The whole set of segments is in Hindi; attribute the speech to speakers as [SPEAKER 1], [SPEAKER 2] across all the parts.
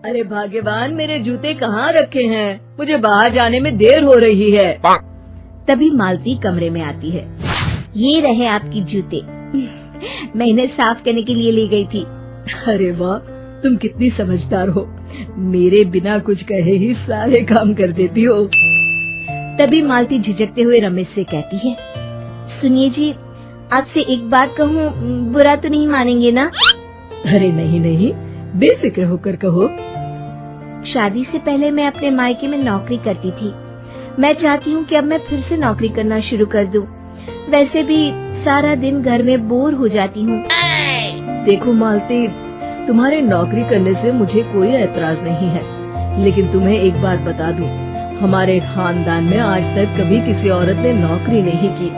[SPEAKER 1] अरे भाग्यवान, मेरे जूते कहाँ रखे हैं? मुझे बाहर जाने में देर हो रही है।
[SPEAKER 2] तभी मालती कमरे में आती है। ये रहे आपकी जूते। मैं इन्हें साफ करने के लिए ले गई थी।
[SPEAKER 1] अरे वाह, तुम कितनी समझदार हो। मेरे बिना कुछ कहे ही सारे काम कर देती हो।
[SPEAKER 2] तभी मालती झिझकते हुए रमेश से कहती है, सुनिए जी, आपसे एक बात कहूँ, बुरा तो नहीं मानेंगे ना?
[SPEAKER 1] अरे नहीं नहीं, बेफिक्र होकर कहो।
[SPEAKER 2] शादी से पहले मैं अपने मायके में नौकरी करती थी। मैं चाहती हूँ कि अब मैं फिर से नौकरी करना शुरू कर दूँ। वैसे भी सारा दिन घर में बोर हो जाती हूँ।
[SPEAKER 1] देखो मालती, तुम्हारे नौकरी करने से मुझे कोई ऐतराज नहीं है, लेकिन तुम्हें एक बात बता दूं, हमारे खानदान में आज तक कभी किसी औरत ने नौकरी नहीं की।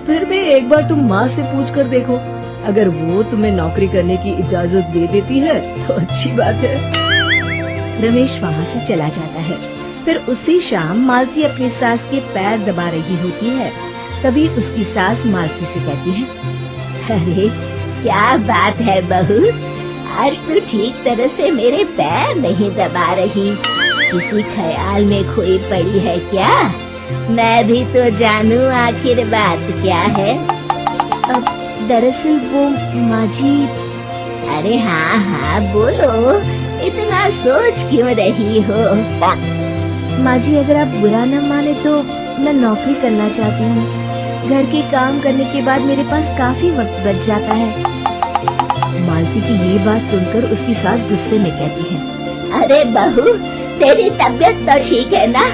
[SPEAKER 1] फिर भी एक बार तुम माँ से पूछ कर देखो, अगर वो तुम्हें नौकरी करने की इजाजत दे देती है तो अच्छी बात है।
[SPEAKER 2] रमेश वहाँ से चला जाता है। फिर उसी शाम मालती अपनी सास के पैर दबा रही होती है। तभी उसकी सास मालती से कहती है, अरे क्या बात है बहू, आज तो ठीक तरह से मेरे पैर नहीं दबा रही, किसी ख्याल में खोई पड़ी है क्या? मैं भी तो जानूं आखिर बात क्या है। अब दरअसल वो माँ जी। अरे हाँ हाँ बोलो, इतना सोच क्यों रही हो? माँ जी, अगर आप बुरा न माने तो मैं नौकरी करना चाहती हूँ। घर के काम करने के बाद मेरे पास काफी वक्त बच जाता है।
[SPEAKER 1] मालती की ये बात सुनकर उसकी सास गुस्से में कहती है,
[SPEAKER 2] अरे बहू, तेरी तबीयत तो ठीक है ना?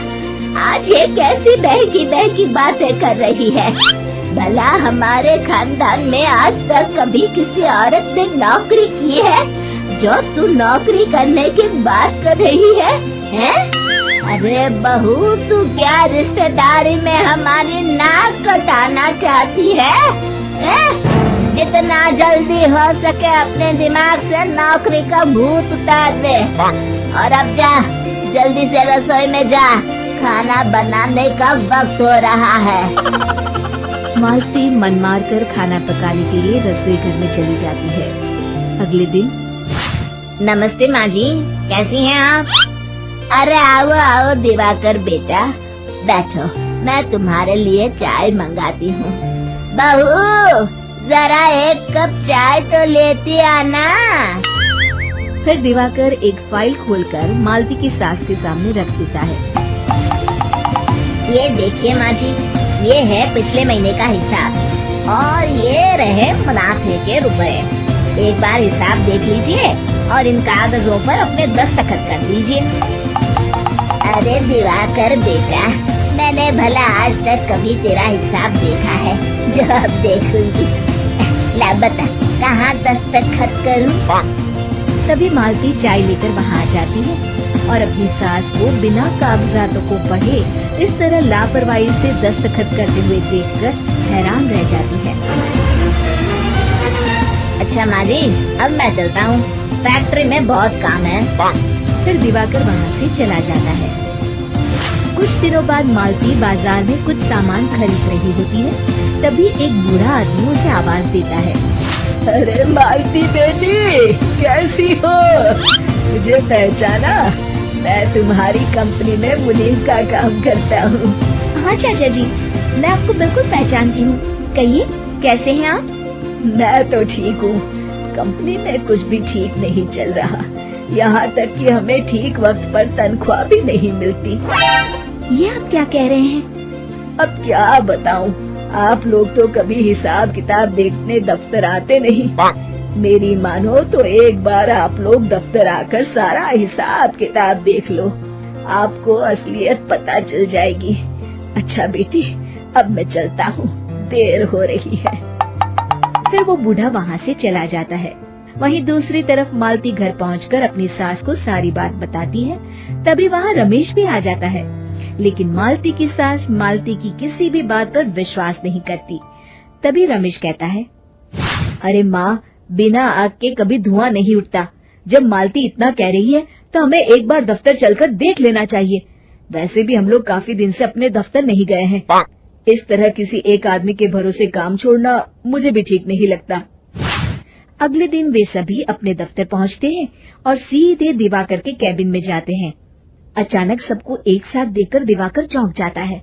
[SPEAKER 2] आज ये कैसी बहकी बहकी बातें कर रही है? भला हमारे खानदान में आज तक कभी किसी औरत ने नौकरी की है जो तू नौकरी करने की बात कर रही है? हैं? अरे बहू, तू क्या रिश्तेदारी में हमारी नाक कटाना चाहती है? जितना जल्दी हो सके अपने दिमाग से नौकरी का भूत उतार दे, और अब जा, जल्दी से रसोई में जा, खाना बनाने का वक्त हो रहा है।
[SPEAKER 1] मालती मन मार कर खाना पकाने के लिए रसोई घर में चली जाती है। अगले दिन,
[SPEAKER 2] नमस्ते माँ जी, कैसी हैं आप? अरे आओ आओ दिवाकर बेटा, बैठो, मैं तुम्हारे लिए चाय मंगाती हूँ। बहू, जरा एक कप चाय तो लेती आना।
[SPEAKER 1] फिर दिवाकर एक फाइल खोलकर मालती की सास के सामने रख देता है।
[SPEAKER 2] ये देखिए माँ जी, ये है पिछले महीने का हिसाब और ये रहे मुनाफे के रुपए। एक बार हिसाब देख लीजिए और इन कागजों पर अपने दस्तखत कर दीजिए। अरे दिवाकर बेटा, मैंने भला आज तक कभी तेरा हिसाब देखा है जो अब देखूंगी? ला बता, कहाँ दस्तखत करूँ?
[SPEAKER 1] तभी मालती चाय लेकर वहाँ आ जाती है और अपनी सास को बिना कागजातों को पढ़े इस तरह लापरवाही से दस्तखत करते हुए देखकर हैरान रह जाती है।
[SPEAKER 2] अच्छा माँ जी, अब मैं चलता हूँ, फैक्ट्री में बहुत काम है।
[SPEAKER 1] फिर दिवाकर वहाँ से चला जाता है। कुछ दिनों बाद मालती बाजार में कुछ सामान खरीद रही होती है। तभी एक बूढ़ा आदमी उसे आवाज देता है, अरे मालती बेटी, कैसी हो? मुझे पहचाना? मैं तुम्हारी कंपनी में मुनीम का काम करता हूँ।
[SPEAKER 2] हाँ चाचा जी, मैं आपको बिल्कुल पहचानती हूँ। कहिए, कैसे हैं आप?
[SPEAKER 1] मैं तो ठीक हूँ। कंपनी में कुछ भी ठीक नहीं चल रहा, यहाँ तक कि हमें ठीक वक्त पर तनख्वाह भी नहीं मिलती।
[SPEAKER 2] ये आप क्या कह रहे हैं?
[SPEAKER 1] अब क्या बताऊँ, आप लोग तो कभी हिसाब किताब देखने दफ्तर आते नहीं। मेरी मानो तो एक बार आप लोग दफ्तर आकर सारा हिसाब किताब देख लो, आपको असलियत पता चल जाएगी। अच्छा बेटी, अब मैं चलता हूँ, देर हो रही है। फिर वो बूढ़ा वहाँ से चला जाता है। वहीं दूसरी तरफ मालती घर पहुंचकर अपनी सास को सारी बात बताती है। तभी वहाँ रमेश भी आ जाता है, लेकिन मालती की सास मालती की किसी भी बात पर विश्वास नहीं करती। तभी रमेश कहता है, अरे माँ, बिना आग के कभी धुआं नहीं उठता। जब मालती इतना कह रही है तो हमें एक बार दफ्तर चलकर देख लेना चाहिए। वैसे भी हम लोग काफी दिन से अपने दफ्तर नहीं गए हैं। इस तरह किसी एक आदमी के भरोसे काम छोड़ना मुझे भी ठीक नहीं लगता।
[SPEAKER 2] अगले दिन वे सभी अपने दफ्तर पहुंचते हैं और सीधे दिवाकर के कैबिन में जाते हैं। अचानक सबको एक साथ देखकर दिवाकर चौंक जाता है।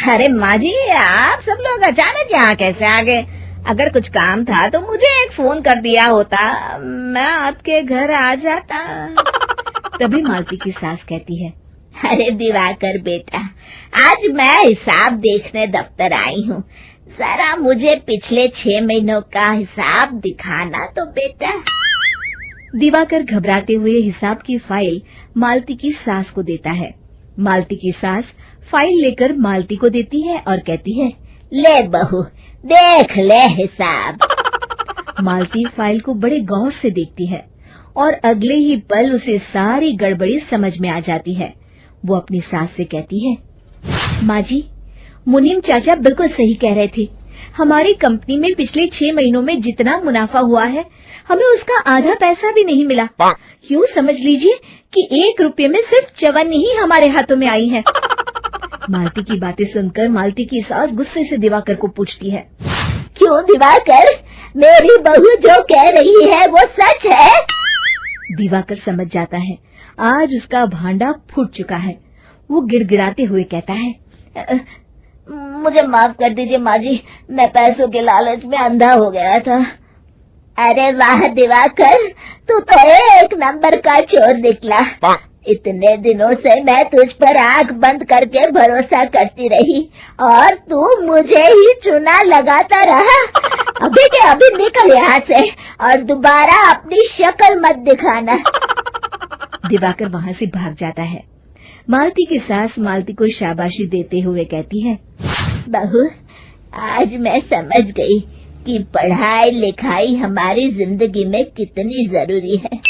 [SPEAKER 1] अरे माँ जी, आप सब लोग अचानक यहाँ कैसे आ गए? अगर कुछ काम था तो मुझे एक फोन कर दिया होता, मैं आपके घर आ जाता।
[SPEAKER 2] तभी मालती की सास कहती है,
[SPEAKER 1] अरे दिवाकर बेटा, आज मैं हिसाब देखने दफ्तर आई हूँ, जरा मुझे पिछले 6 महीनों का हिसाब दिखाना तो बेटा।
[SPEAKER 2] दिवाकर घबराते हुए हिसाब की फाइल मालती की सास को देता है। मालती की सास फाइल लेकर मालती को देती है और कहती है,
[SPEAKER 1] ले बहू, देख ले हिसाब।
[SPEAKER 2] मालती फाइल को बड़े गौर से देखती है और अगले ही पल उसे सारी गड़बड़ी समझ में आ जाती है। वो अपनी सास से कहती है, माँ जी, मुनीम चाचा बिल्कुल सही कह रहे थे। हमारी कंपनी में पिछले 6 महीनों में जितना मुनाफा हुआ है, हमें उसका आधा पैसा भी नहीं मिला। यूँ समझ लीजिए कि 1 रुपये में सिर्फ चवन्नी ही हमारे हाथों में आई है। मालती की बातें सुनकर मालती की सास गुस्से से दिवाकर को पूछती है,
[SPEAKER 1] क्यों दिवाकर, मेरी बहू जो कह रही है वो सच है?
[SPEAKER 2] दिवाकर समझ जाता है आज उसका भांडा फूट चुका है। वो गिड़गिड़ाते हुए कहता है,
[SPEAKER 1] मुझे माफ कर दीजिए माँ जी, मैं पैसों के लालच में अंधा हो गया था। अरे वाह दिवाकर, तू तो एक नंबर का चोर निकला। इतने दिनों से मैं तुझ पर आंख बंद करके भरोसा करती रही और तू मुझे ही चुना लगाता रहा। अभी के अभी निकल यहाँ से और दोबारा अपनी शक्ल मत दिखाना।
[SPEAKER 2] दिवाकर वहाँ से भाग जाता है। मालती की सास मालती को शाबाशी देते हुए कहती है,
[SPEAKER 1] बहू, आज मैं समझ गई कि पढ़ाई लिखाई हमारी जिंदगी में कितनी जरूरी है।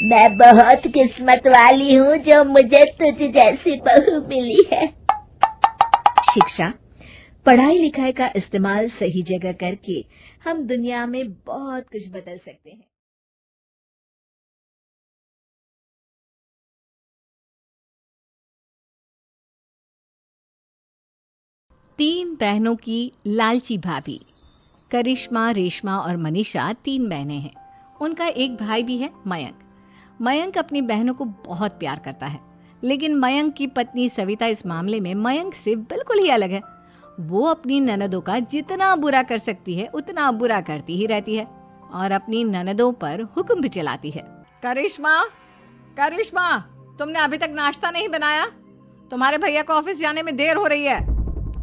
[SPEAKER 1] मैं बहुत किस्मत वाली हूँ जो मुझे तुझ जैसी बहू मिली है।
[SPEAKER 2] शिक्षा, पढ़ाई लिखाई का इस्तेमाल सही जगह करके हम दुनिया में बहुत कुछ बदल सकते हैं।
[SPEAKER 3] तीन बहनों की लालची भाभी। करिश्मा, रेशमा और मनीषा 3 बहनें हैं। उनका एक भाई भी है, मयंक। मयंक अपनी बहनों को बहुत प्यार करता है, लेकिन मयंक की पत्नी सविता इस मामले में मयंक से बिल्कुल ही अलग है। वो अपनी ननदों का जितना बुरा कर सकती है उतना बुरा करती ही रहती है और अपनी ननदों पर हुक्म भी चलाती है। करिश्मा, करिश्मा, तुमने अभी तक नाश्ता नहीं बनाया? तुम्हारे भैया को ऑफिस जाने में देर हो रही है।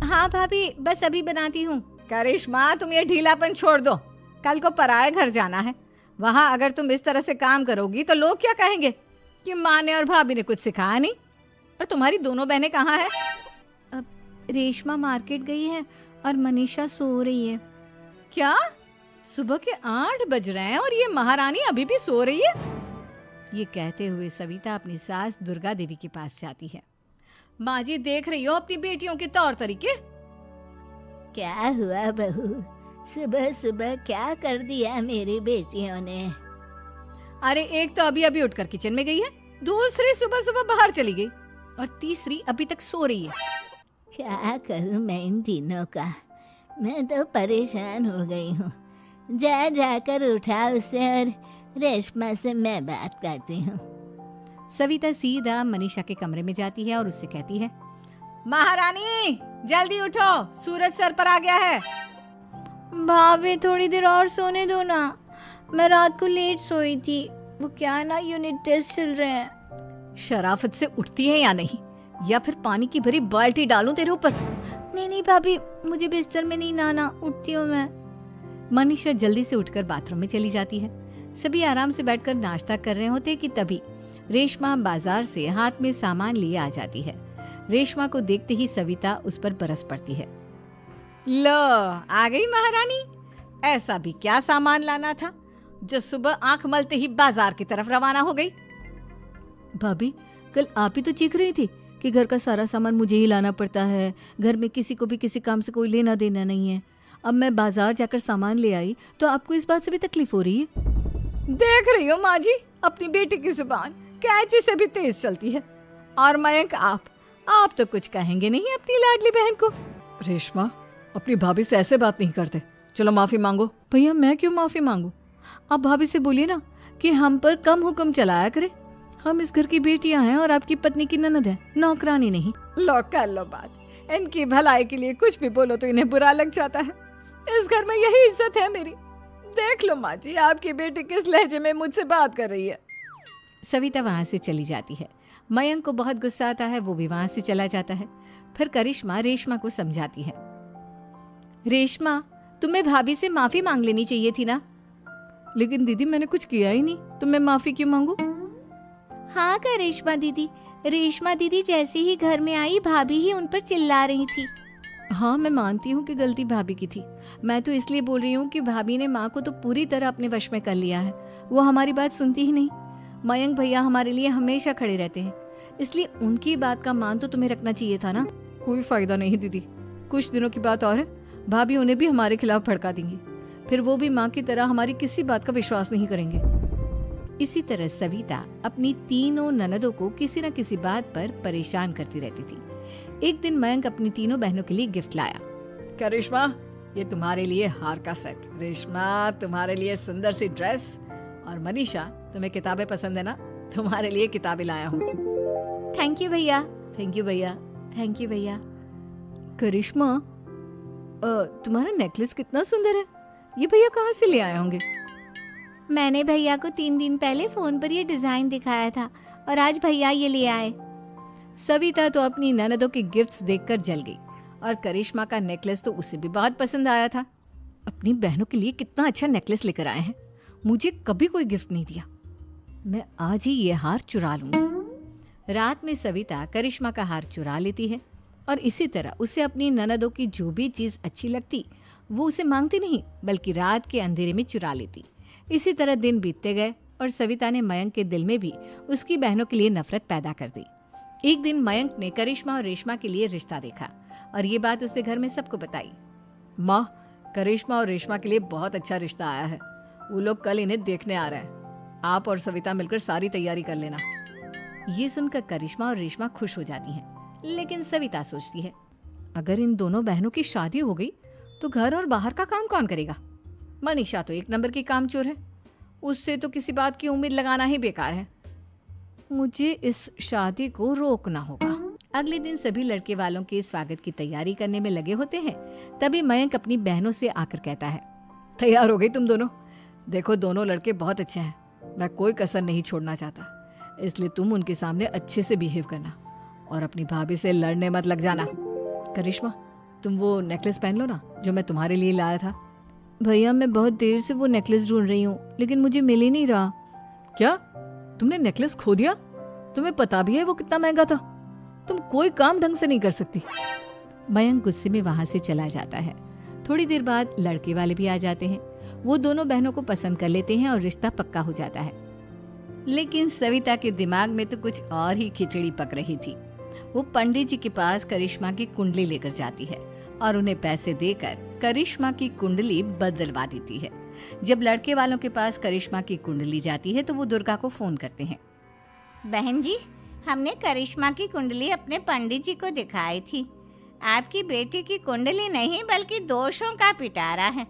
[SPEAKER 3] हाँ भाभी, बस अभी बनाती हूँ। करिश्मा, तुम ये ढीलापन छोड़ दो। कल को पराये घर जाना है। वहाँ अगर तुम इस तरह से काम करोगी तो लोग क्या कहेंगे कि माँ ने और भाभी ने कुछ सिखाया नहीं। और तुम्हारी दोनों बहनें कहाँ हैं? अब रेशमा मार्केट गई है और मनीषा सो रही है। क्या? सुबह के 8 बज रहे हैं और ये महारानी अभी भी सो रही है? ये कहते हुए सविता अपनी सास दुर्गा देवी के पास जाती है। माँ जी, देख रही हो अपनी बेटियों के तौर तरीके?
[SPEAKER 4] क्या हुआ बहू, सुबह सुबह क्या कर दिया मेरी बेटियों ने?
[SPEAKER 3] अरे एक तो अभी अभी उठकर किचन में गई है, दूसरी सुबह सुबह बाहर चली गई और तीसरी अभी तक सो रही है।
[SPEAKER 4] क्या करूं मैं इन तीनों का, मैं तो परेशान हो गई हूँ। जा जाकर उठा उसे और रेशमा से मैं बात करती हूँ।
[SPEAKER 3] सविता सीधा मनीषा के कमरे में जाती है और उससे कहती है, महारानी जल्दी उठो, सूरज सर पर आ गया है।
[SPEAKER 5] भाभी थोड़ी देर और सोने दो ना, मैं रात को लेट सोई थी। वो क्या ना, यूनिट टेस्ट चल रहे हैं।
[SPEAKER 3] शराफत से उठती है या नहीं, या फिर पानी की भरी बाल्टी डालूं तेरे ऊपर?
[SPEAKER 5] नहीं नहीं भाभी, मुझे बिस्तर में नहीं नहाना, उठती हूँ मैं।
[SPEAKER 3] मनीषा जल्दी से उठकर बाथरूम में चली जाती है। सभी आराम से बैठकर नाश्ता कर रहे होते कि तभी रेशमा बाजार से हाथ में सामान लिए आ जाती है। रेशमा को देखते ही सविता उस पर बरस पड़ती है। लो, आ गई महारानी। ऐसा भी क्या सामान लाना था जो सुबह आंख मलते ही बाजार की तरफ रवाना हो गई?
[SPEAKER 5] भाभी, कल आप ही तो चीख रही थी कि घर का सारा सामान मुझे ही लाना पड़ता है, घर में किसी को भी किसी काम से कोई लेना देना नहीं है। अब मैं बाजार जाकर सामान ले आई तो आपको इस बात से भी तकलीफ हो रही है?
[SPEAKER 3] देख रही हो माँ जी, अपनी बेटी की जुबान कैंची से भी तेज चलती है। और मयंक, आप तो कुछ कहेंगे नहीं अपनी लाडली बहन को।
[SPEAKER 5] रेशमा, अपनी भाभी से ऐसे बात नहीं करते। चलो माफी मांगो। भैया, मैं क्यों माफी मांगू? आप भाभी से बोलिए ना कि हम पर कम हुक्म चलाया करे। हम इस घर की बेटियां हैं और आपकी पत्नी की ननद है, नौकरानी नहीं।
[SPEAKER 3] लो कर लो बात, इनकी भलाई के लिए कुछ भी बोलो तो इन्हें बुरा लग जाता है। इस घर में यही इज्जत है मेरी। देख लो माँ जी, आपकी बेटी किस लहजे में मुझसे बात कर रही है। सविता वहां से चली जाती है। मयंक को बहुत गुस्सा आता है, वो भी वहां से चला जाता है। फिर करिश्मा रेशमा को समझाती है। रेशमा, तुम्हें भाभी से माफी मांग लेनी चाहिए थी ना।
[SPEAKER 5] लेकिन दीदी मैंने कुछ किया ही नहीं, तो मैं माफी क्यों मांगू?
[SPEAKER 4] हाँ करिश्मा दीदी, रेशमा दीदी जैसे ही घर में आई भाभी ही उन पर चिल्ला रही थी।
[SPEAKER 5] हाँ, मैं मानती हूँ कि गलती भाभी की थी। मैं तो इसलिए बोल रही हूँ कि भाभी ने माँ को तो पूरी तरह अपने वश में कर लिया है। वो हमारी बात सुनती ही नहीं। मयंक भैया हमारे लिए हमेशा खड़े रहते हैं, इसलिए उनकी बात का मान तो तुम्हें रखना चाहिए था ना। कोई फायदा नहीं दीदी, कुछ दिनों की बात और है, भाभी उन्हें भी हमारे खिलाफ भड़का देंगी। फिर वो भी माँ की तरह हमारी किसी बात का विश्वास नहीं करेंगे।
[SPEAKER 3] इसी तरह सविता अपनी तीनों ननदों को किसी न किसी बात पर परेशान करती रहती थी। एक दिन मयंक अपनी तीनों बहनों के लिए गिफ्ट लाया। करिश्मा, ये तुम्हारे लिए हार का सेट, रेशमा तुम्हारे लिए सुंदर सी ड्रेस, और मनीषा तुम्हें किताबें पसंद है ना, तुम्हारे लिए किताबें लाया हूँ।
[SPEAKER 4] थैंक यू भैया।
[SPEAKER 5] थैंक यू भैया। थैंक यू भैया। करिश्मा, तुम्हारा नेकलेस कितना सुंदर है, ये भैया कहाँ से ले आए होंगे?
[SPEAKER 4] मैंने भैया को 3 दिन पहले फोन पर ये डिजाइन दिखाया था और आज भैया ये ले आए।
[SPEAKER 3] सविता तो अपनी ननदों के गिफ्ट्स देखकर जल गई, और करिश्मा का नेकलेस तो उसे भी बहुत पसंद आया था। अपनी बहनों के लिए कितना अच्छा नेकलेस लेकर आए हैं, मुझे कभी कोई गिफ्ट नहीं दिया। मैं आज ही ये हार चुरा लूंगी। रात में सविता करिश्मा का हार चुरा लेती है, और इसी तरह उसे अपनी ननदों की जो भी चीज अच्छी लगती वो उसे मांगती नहीं, बल्कि रात के अंधेरे में चुरा लेती। इसी तरह दिन बीतते गए, और सविता ने मयंक के दिल में भी उसकी बहनों के लिए नफरत पैदा कर दी। एक दिन मयंक ने करिश्मा और रेशमा के लिए रिश्ता देखा, और ये बात उसने घर में सबको बताई।
[SPEAKER 5] माँ, करिश्मा और रेशमा के लिए बहुत अच्छा रिश्ता आया है, वो लोग कल इन्हें देखने आ रहे हैं। आप और सविता मिलकर सारी तैयारी कर लेना।
[SPEAKER 3] ये सुनकर करिश्मा और रेशमा खुश हो जाती हैं, लेकिन सविता सोचती है,
[SPEAKER 5] अगर इन दोनों बहनों की शादी हो गई तो घर और बाहर का काम कौन करेगा?
[SPEAKER 3] मनीषा तो एक नंबर की कामचोर है, उससे तो किसी बात की उम्मीद लगाना ही बेकार है।
[SPEAKER 5] मुझे इस शादी को रोकना होगा।
[SPEAKER 3] अगले दिन सभी लड़के वालों के स्वागत की तैयारी करने में लगे होते हैं। तभी मयंक अपनी बहनों से आकर कहता है,
[SPEAKER 5] तैयार हो गई तुम दोनों? देखो, दोनों लड़के बहुत अच्छे हैं, मैं कोई कसर नहीं छोड़ना चाहता, इसलिए तुम उनके सामने अच्छे से बिहेव करना और अपनी भाभी से लड़ने मत लग जाना। करिश्मा, तुम वो नेकलेस पहन लो ना जो मैं तुम्हारे लिए लाया था।
[SPEAKER 2] भैया, मैं बहुत देर से वो नेकलेस ढूंढ रही हूँ, लेकिन मुझे मिल ही नहीं रहा।
[SPEAKER 5] क्या तुमने नेकलेस खो दिया? तुम्हें पता भी है वो कितना महंगा था? तुम कोई काम ढंग से नहीं कर सकती।
[SPEAKER 3] मयंक गुस्से में वहां से चला जाता है। थोड़ी देर बाद लड़के वाले भी आ जाते हैं। वो दोनों बहनों को पसंद कर लेते हैं और रिश्ता पक्का हो जाता है। लेकिन सविता के दिमाग में तो कुछ और ही खिचड़ी पक रही थी। वो पंडित जी के पास करिश्मा की कुंडली लेकर जाती है और उन्हें पैसे देकर करिश्मा की कुंडली बदलवा देती है। जब लड़के वालों के पास करिश्मा की कुंडली जाती है तो वो दुर्गा को फोन करते हैं।
[SPEAKER 4] बहन जी, हमने करिश्मा की कुंडली अपने पंडित जी को दिखाई थी। आपकी बेटी की कुंडली नहीं बल्कि दोषों का पिटारा है।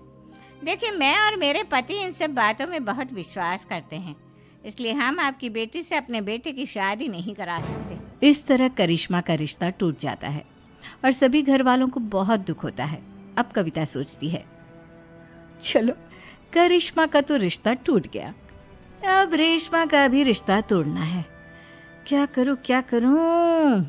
[SPEAKER 4] देखिए, मैं और मेरे पति इन सब बातों में बहुत विश्वास करते हैं, इसलिए हम आपकी बेटी से अपने बेटे की शादी नहीं करा सकते।
[SPEAKER 3] इस तरह करिश्मा का रिश्ता टूट जाता है और सभी घर वालों को बहुत दुख होता है। अब कविता सोचती है, चलो करिश्मा का तो रिश्ता टूट गया, अब रेशमा का भी रिश्ता तोड़ना है। क्या करूं?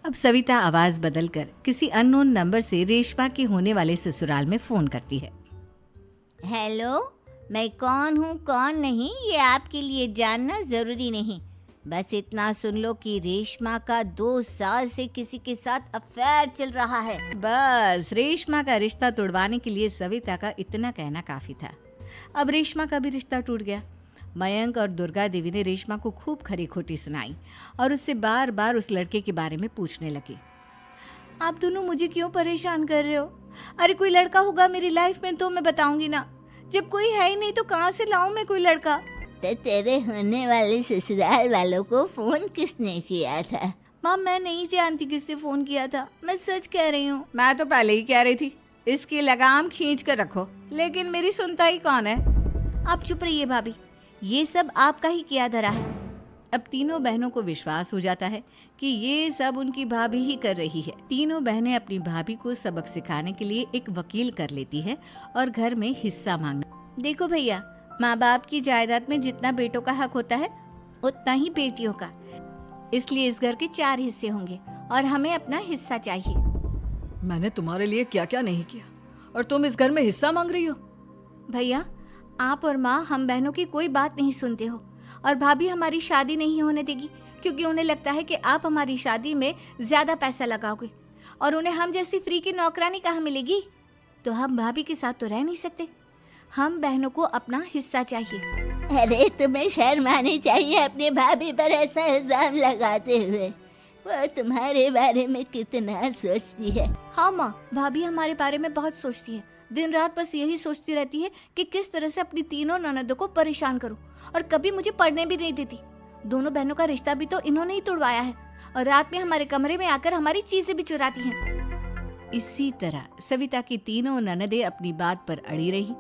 [SPEAKER 3] अब सविता आवाज बदलकर किसी अननोन नंबर से रेशमा के होने वाले ससुराल में फोन करती है।
[SPEAKER 4] हेलो, मैं कौन हूँ कौन नहीं ये आपके लिए जानना जरूरी नहीं, बस इतना सुन लो कि रेशमा का 2 साल से किसी के साथ अफेयर चल रहा है।
[SPEAKER 3] बस रेशमा का रिश्ता तोड़वाने के लिए सविता का इतना कहना काफी था। अब रेशमा का भी रिश्ता टूट गया। मयंक और दुर्गा देवी ने रेशमा को खूब खरी खोटी सुनाई और उससे बार बार उस लड़के के बारे में पूछने लगे।
[SPEAKER 4] आप दोनों मुझे क्यों परेशान कर रहे हो? अरे कोई लड़का होगा मेरी लाइफ में तो मैं बताऊंगी ना, जब कोई है ही नहीं तो कहाँ से लाऊं मैं कोई लड़का? तो तेरे होने वाले ससुराल वालों को फोन किसने किया था? माँ, मैं नहीं जानती किसने फोन किया था, मैं सच कह रही हूँ।
[SPEAKER 3] मैं तो पहले ही कह रही थी इसकी लगाम खींच कर रखो, लेकिन मेरी सुनता ही कौन है। आप चुप रहिए भाभी, ये सब आपका ही किया धरा है। अब तीनों बहनों को विश्वास हो जाता है कि ये सब उनकी भाभी ही कर रही है। तीनों बहनें अपनी भाभी को सबक सिखाने के लिए एक वकील कर लेती है और घर में हिस्सा मांगना। देखो भैया, माँ बाप की जायदाद में जितना बेटों का हक होता है उतना ही बेटियों का, इसलिए इस घर के 4 हिस्से होंगे और हमें अपना हिस्सा चाहिए।
[SPEAKER 5] मैंने तुम्हारे लिए क्या क्या नहीं किया और तुम इस घर में हिस्सा मांग रही हो?
[SPEAKER 3] भैया, आप और माँ हम बहनों की कोई बात नहीं सुनते हो और भाभी हमारी शादी नहीं होने देगी क्योंकि उन्हें लगता है कि आप हमारी शादी में ज्यादा पैसा लगाओगे और उन्हें हम जैसी फ्री की नौकरानी कहाँ मिलेगी। तो हम भाभी के साथ तो रह नहीं सकते, हम बहनों को अपना हिस्सा चाहिए।
[SPEAKER 4] अरे तुम्हें शर्म आनी चाहिए अपनी भाभी पर ऐसा इल्जाम लगाते हुए। वो तुम्हारे बारे में कितना सोचती है।
[SPEAKER 3] हाँ माँ, भाभी हमारे बारे में बहुत सोचती है। दिन रात बस यही सोचती रहती है कि किस तरह से अपनी तीनों ननदों को परेशान करूं और कभी मुझे पढ़ने भी नहीं देती। दोनों बहनों का रिश्ता भी तो इन्होंने ही तोड़वाया है और रात में हमारे कमरे में आकर हमारी चीजें भी चुराती हैं। इसी तरह सविता की तीनों ननदें अपनी बात पर अड़ी रही।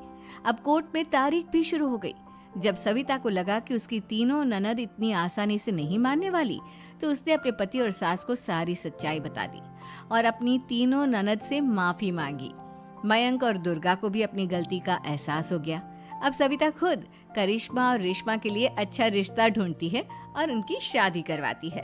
[SPEAKER 3] अब कोर्ट में तारीख भी शुरू हो गई। जब सविता को लगा कि उसकी तीनों ननद इतनी आसानी से नहीं मानने वाली, तो उसने अपने पति और सास को सारी सच्चाई बता दी और अपनी तीनों ननद से माफी मांगी। मयंक और दुर्गा को भी अपनी गलती का एहसास हो गया। अब सविता खुद करिश्मा और रेशमा के लिए अच्छा रिश्ता ढूंढती है और उनकी शादी करवाती है।